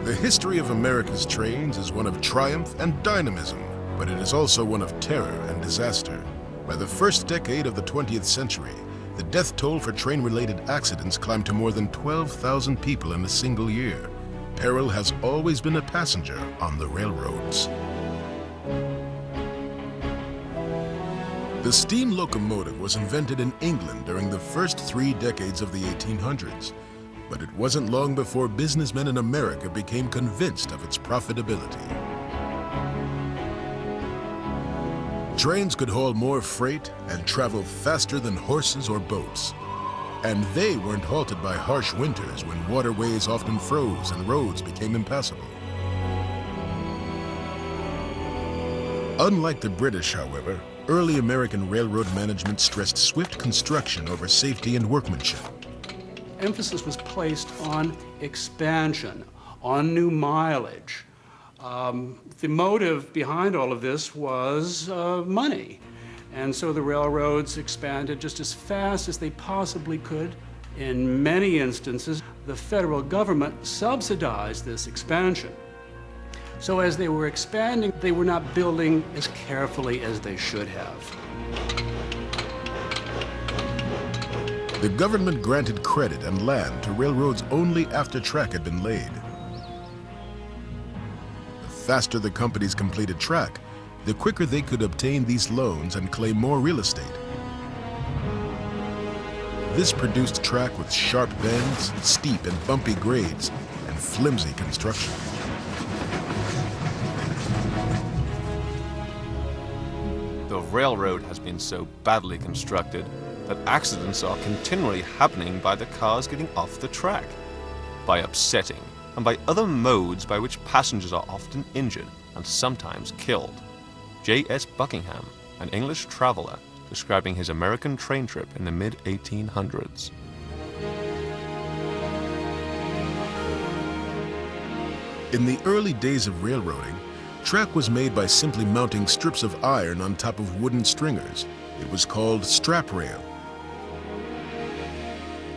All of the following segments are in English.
The history of America's trains is one of triumph and dynamism, but it is also one of terror and disaster. By the first decade of the 20th century, the death toll for train-related accidents climbed to more than 12,000 people in a single year. Peril has always been a passenger on the railroads. The steam locomotive was invented in England during the first 3 decades of the 1800s. But it wasn't long before businessmen in America became convinced of its profitability. Trains could haul more freight and travel faster than horses or boats. And they weren't halted by harsh winters when waterways often froze and roads became impassable. Unlike the British, however, early American railroad management stressed swift construction over safety and workmanship. Emphasis was placed on expansion, on new mileage. The motive behind all of this was money. And so the railroads expanded just as fast as they possibly could. In many instances, the federal government subsidized this expansion. So as they were expanding, they were not building as carefully as they should have. The government granted credit and land to railroads only after track had been laid. The faster the companies completed track, the quicker they could obtain these loans and claim more real estate. This produced track with sharp bends, steep and bumpy grades, and flimsy construction. The railroad has been so badly constructed that accidents are continually happening by the cars getting off the track, by upsetting, and by other modes by which passengers are often injured and sometimes killed. J.S. Buckingham, an English traveler, describing his American train trip in the mid-1800s. In the early days of railroading, track was made by simply mounting strips of iron on top of wooden stringers. It was called strap rail.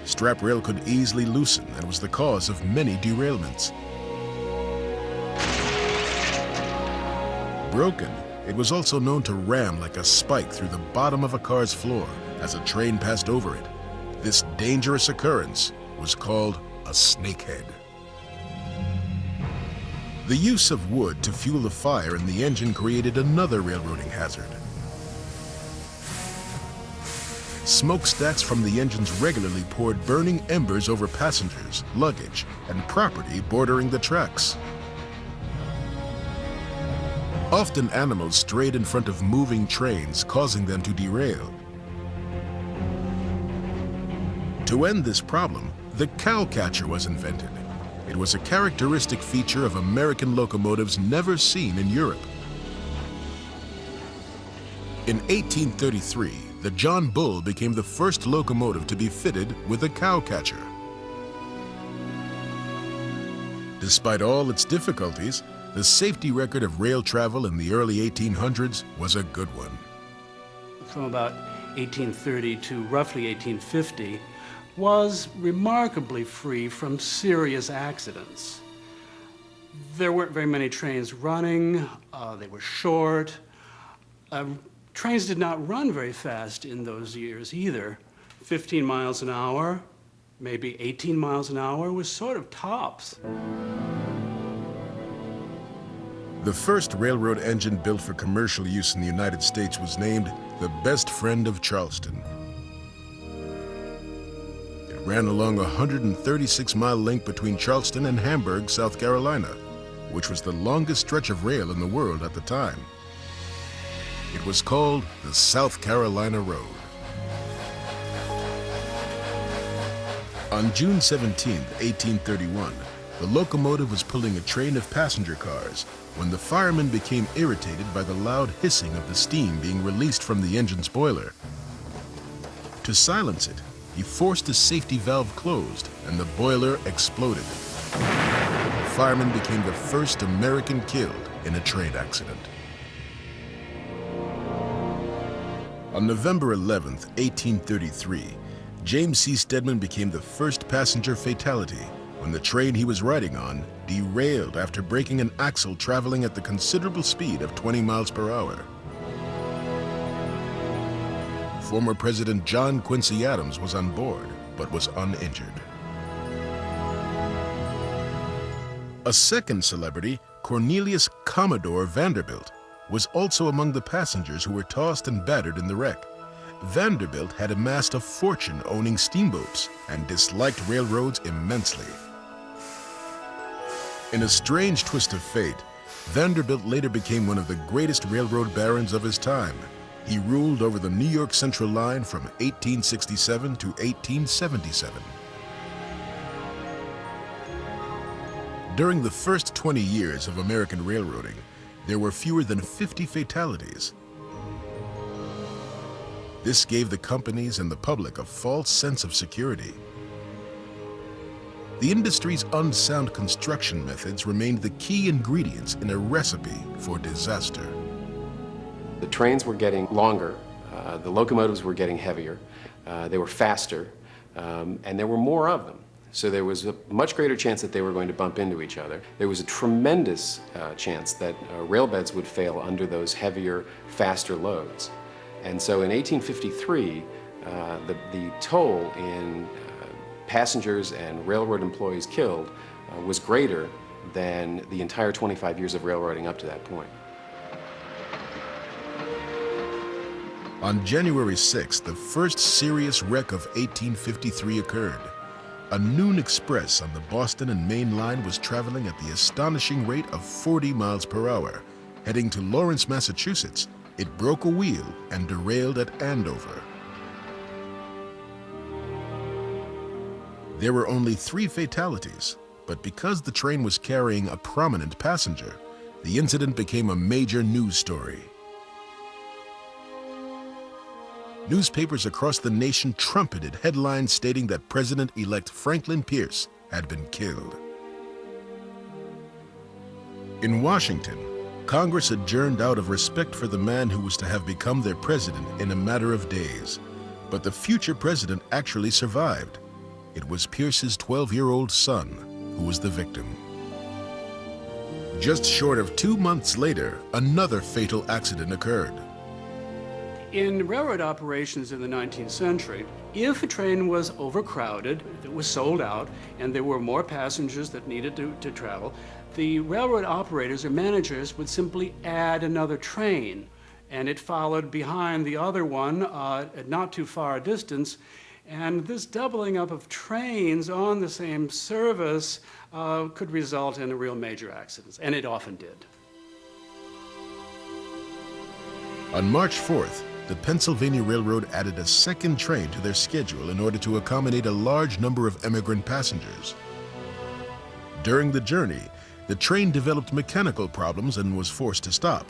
Strap rail could easily loosen and was the cause of many derailments. Broken, it was also known to ram like a spike through the bottom of a car's floor as a train passed over it. This dangerous occurrence was called a snakehead. The use of wood to fuel the fire in the engine created another railroading hazard. Smokestacks from the engines regularly poured burning embers over passengers, luggage, and property bordering the tracks. Often animals strayed in front of moving trains, causing them to derail. To end this problem, the cowcatcher was invented. It was a characteristic feature of American locomotives never seen in Europe. In 1833, the John Bull became the first locomotive to be fitted with a cowcatcher. Despite all its difficulties, the safety record of rail travel in the early 1800s was a good one. From about 1830 to roughly 1850, was remarkably free from serious accidents. There weren't very many trains running, they were short. Trains did not run very fast in those years either. 15 miles an hour, maybe 18 miles an hour was sort of tops. The first railroad engine built for commercial use in the United States was named the Best Friend of Charleston. It ran along a 136-mile link between Charleston and Hamburg, South Carolina, which was the longest stretch of rail in the world at the time. It was called the South Carolina Road. On June 17, 1831, the locomotive was pulling a train of passenger cars when the fireman became irritated by the loud hissing of the steam being released from the engine's boiler. To silence it, he forced the safety valve closed and the boiler exploded. The fireman became the first American killed in a train accident. On November 11, 1833, James C. Stedman became the first passenger fatality when the train he was riding on derailed after breaking an axle traveling at the considerable speed of 20 miles per hour. Former President John Quincy Adams was on board, but was uninjured. A second celebrity, Cornelius Commodore Vanderbilt, was also among the passengers who were tossed and battered in the wreck. Vanderbilt had amassed a fortune owning steamboats and disliked railroads immensely. In a strange twist of fate, Vanderbilt later became one of the greatest railroad barons of his time. He ruled over the New York Central Line from 1867 to 1877. During the first 20 years of American railroading, there were fewer than 50 fatalities. This gave the companies and the public a false sense of security. The industry's unsound construction methods remained the key ingredients in a recipe for disaster. The trains were getting longer, the locomotives were getting heavier, they were faster, and there were more of them. So there was a much greater chance that they were going to bump into each other. There was a tremendous chance that rail beds would fail under those heavier, faster loads. And so in 1853, the toll in passengers and railroad employees killed was greater than the entire 25 years of railroading up to that point. On January 6th, the first serious wreck of 1853 occurred. A noon express on the Boston and Maine line was traveling at the astonishing rate of 40 miles per hour. Heading to Lawrence, Massachusetts, it broke a wheel and derailed at Andover. There were only 3 fatalities, but because the train was carrying a prominent passenger, the incident became a major news story. Newspapers across the nation trumpeted headlines stating that President-elect Franklin Pierce had been killed. In Washington, Congress adjourned out of respect for the man who was to have become their president in a matter of days. But the future president actually survived. It was Pierce's 12-year-old son who was the victim. Just short of 2 months later, another fatal accident occurred. In railroad operations in the 19th century, if a train was overcrowded, if it was sold out, and there were more passengers that needed to travel, the railroad operators or managers would simply add another train, and it followed behind the other one at not too far a distance. And this doubling up of trains on the same service could result in a real major accidents, and it often did. On March 4th, the Pennsylvania Railroad added a second train to their schedule in order to accommodate a large number of emigrant passengers. During the journey, the train developed mechanical problems and was forced to stop.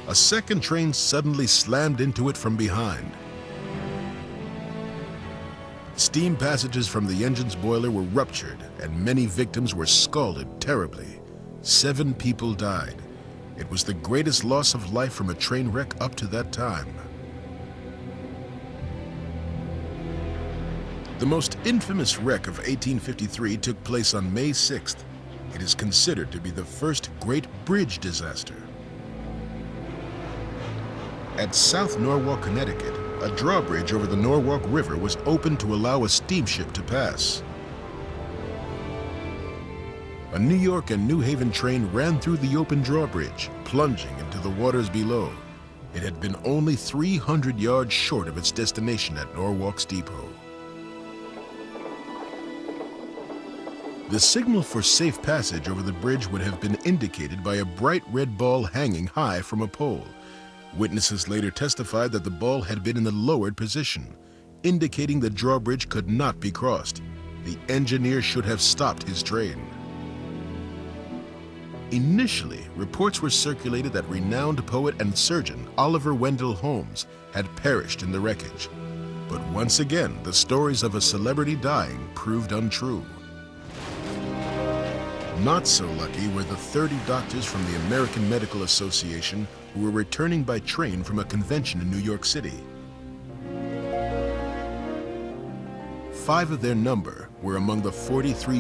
A second train suddenly slammed into it from behind. Steam passages from the engine's boiler were ruptured, and many victims were scalded terribly. 7 people died. It was the greatest loss of life from a train wreck up to that time. The most infamous wreck of 1853 took place on May 6th. It is considered to be the first great bridge disaster. At South Norwalk, Connecticut, a drawbridge over the Norwalk River was opened to allow a steamship to pass. A New York and New Haven train ran through the open drawbridge, plunging into the waters below. It had been only 300 yards short of its destination at Norwalk's depot. The signal for safe passage over the bridge would have been indicated by a bright red ball hanging high from a pole. Witnesses later testified that the ball had been in the lowered position, indicating the drawbridge could not be crossed. The engineer should have stopped his train. Initially, reports were circulated that renowned poet and surgeon Oliver Wendell Holmes had perished in the wreckage. But once again, the stories of a celebrity dying proved untrue. Not so lucky were the 30 doctors from the American Medical Association who were returning by train from a convention in New York City. 5 of their number were among the 43